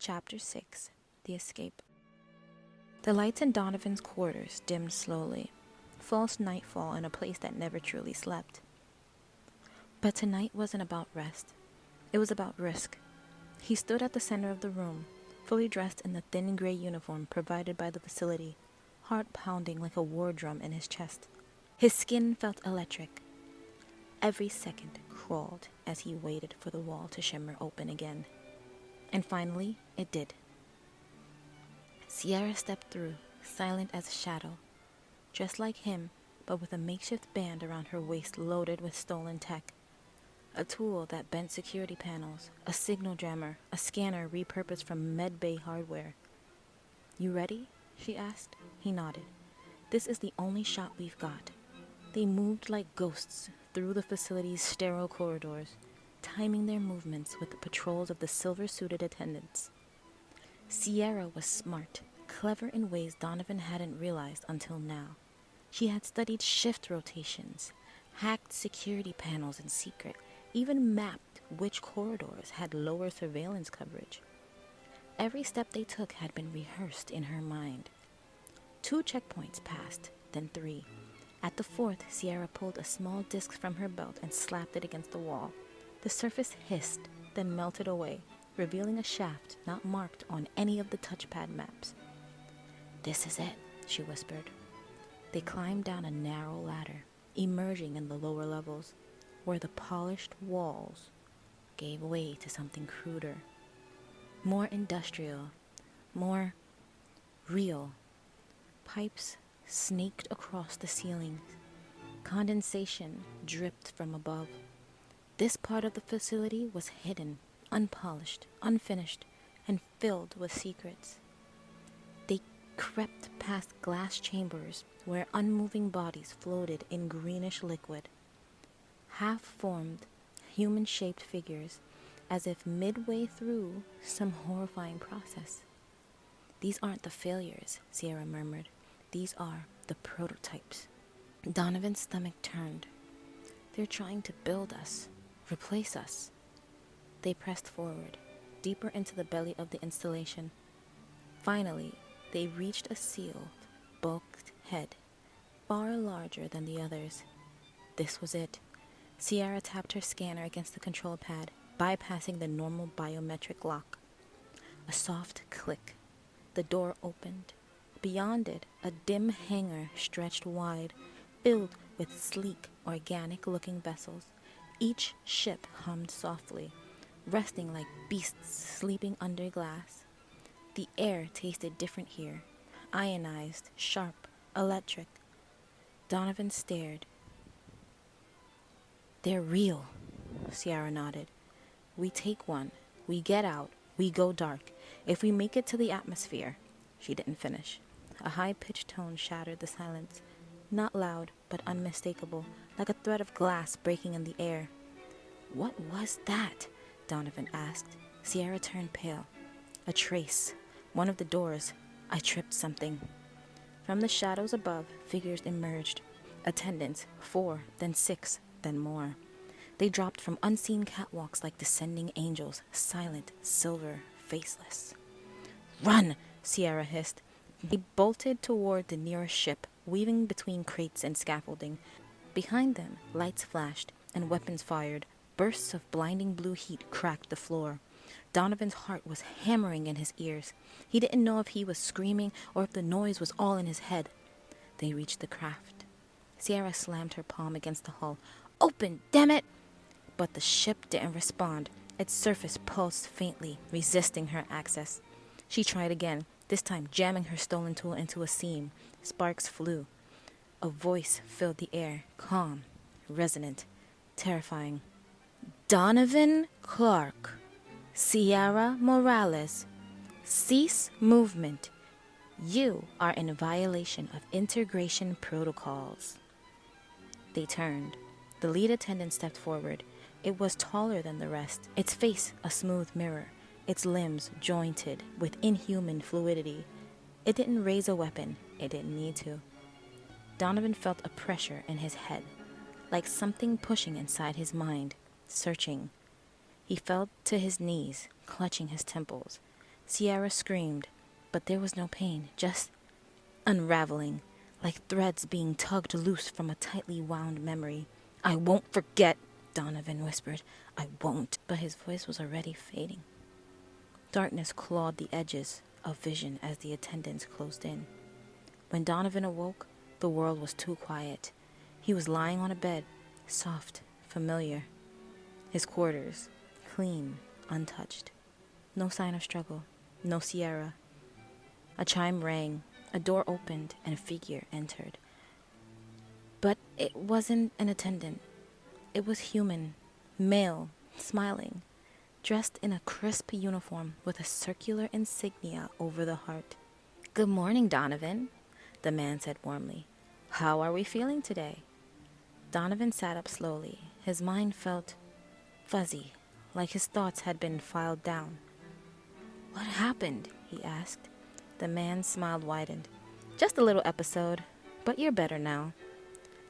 Chapter 6. The Escape. The lights in Donovan's quarters dimmed slowly. False nightfall in a place that never truly slept. But tonight wasn't about rest. It was about risk. He stood at the center of the room, fully dressed in the thin gray uniform provided by the facility, heart pounding like a war drum in his chest. His skin felt electric. Every second crawled as he waited for the wall to shimmer open again. And finally, it did. Sierra stepped through, silent as a shadow, dressed like him, but with a makeshift band around her waist loaded with stolen tech. A tool that bent security panels, a signal jammer, a scanner repurposed from medbay hardware. "You ready?" she asked. He nodded. "This is the only shot we've got." They moved like ghosts through the facility's sterile corridors, timing their movements with the patrols of the silver-suited attendants. Sierra was smart, clever in ways Donavan hadn't realized until now. She had studied shift rotations, hacked security panels in secret, even mapped which corridors had lower surveillance coverage. Every step they took had been rehearsed in her mind. 2 checkpoints passed, then 3. At the 4th, Sierra pulled a small disc from her belt and slapped it against the wall. The surface hissed, then melted away, revealing a shaft not marked on any of the touchpad maps. "This is it," she whispered. They climbed down a narrow ladder, emerging in the lower levels, where the polished walls gave way to something cruder, more industrial, more real. Pipes snaked across the ceilings. Condensation dripped from above. This part of the facility was hidden, unpolished, unfinished, and filled with secrets. They crept past glass chambers where unmoving bodies floated in greenish liquid. Half-formed, human-shaped figures, as if midway through some horrifying process. "These aren't the failures," Sierra murmured. "These are the prototypes." Donovan's stomach turned. "They're trying to build us. Replace us." They pressed forward, deeper into the belly of the installation. Finally, they reached a sealed, bulked head, far larger than the others. This was it. Sierra tapped her scanner against the control pad, bypassing the normal biometric lock. A soft click. The door opened. Beyond it, a dim hangar stretched wide, filled with sleek, organic-looking vessels. Each ship hummed softly, resting like beasts sleeping under glass. The air tasted different here, ionized, sharp, electric. Donavan stared. "They're real," Sierra nodded. "We take one, we get out, we go dark. If we make it to the atmosphere..." She didn't finish. A high-pitched tone shattered the silence. Not loud, but unmistakable, like a thread of glass breaking in the air. "What was that?" Donavan asked. Sierra turned pale. "A trace. One of the doors. I tripped something." From the shadows above, figures emerged. Attendants, 4, then 6, then more. They dropped from unseen catwalks like descending angels, silent, silver, faceless. "Run!" Sierra hissed. He bolted toward the nearest ship, weaving between crates and scaffolding. Behind them, lights flashed and weapons fired. Bursts of blinding blue heat cracked the floor. Donovan's heart was hammering in his ears. He didn't know if he was screaming or if the noise was all in his head. They reached the craft. Sierra slammed her palm against the hull. "Open, damn it!" But the ship didn't respond. Its surface pulsed faintly, resisting her access. She tried again, this time jamming her stolen tool into a seam. Sparks flew. A voice filled the air, calm, resonant, terrifying. "Donavan Clark, Sierra Morales, cease movement. You are in violation of integration protocols." They turned. The lead attendant stepped forward. It was taller than the rest, its face a smooth mirror, its limbs jointed with inhuman fluidity. It didn't raise a weapon. It didn't need to. Donavan felt a pressure in his head, like something pushing inside his mind, searching. He fell to his knees, clutching his temples. Sierra screamed, but there was no pain, just unraveling, like threads being tugged loose from a tightly wound memory. "I won't forget," Donavan whispered. "I won't." But his voice was already fading. Darkness clawed the edges of vision as the attendants closed in. When Donavan awoke, the world was too quiet. He was lying on a bed, soft, familiar. His quarters, clean, untouched. No sign of struggle, no Sierra. A chime rang, a door opened, and a figure entered. But it wasn't an attendant. It was human, male, smiling, dressed in a crisp uniform with a circular insignia over the heart. "Good morning, Donavan," the man said warmly. "How are we feeling today?" Donavan sat up slowly. His mind felt fuzzy, like his thoughts had been filed down. "What happened?" he asked. The man's smile widened. "Just a little episode, but you're better now."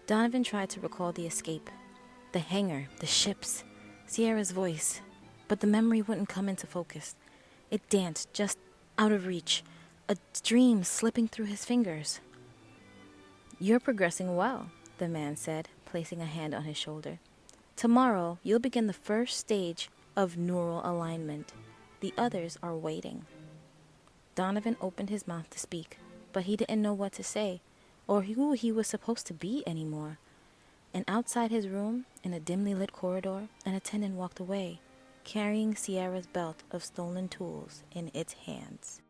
Donavan tried to recall the escape, the hangar, the ships, Sierra's voice, but the memory wouldn't come into focus. It danced just out of reach, a dream slipping through his fingers. "You're progressing well," the man said, placing a hand on his shoulder. "Tomorrow, you'll begin the first stage of neural alignment. The others are waiting." Donavan opened his mouth to speak, but he didn't know what to say, or who he was supposed to be anymore. And outside his room, in a dimly lit corridor, an attendant walked away, carrying Sierra's belt of stolen tools in its hands.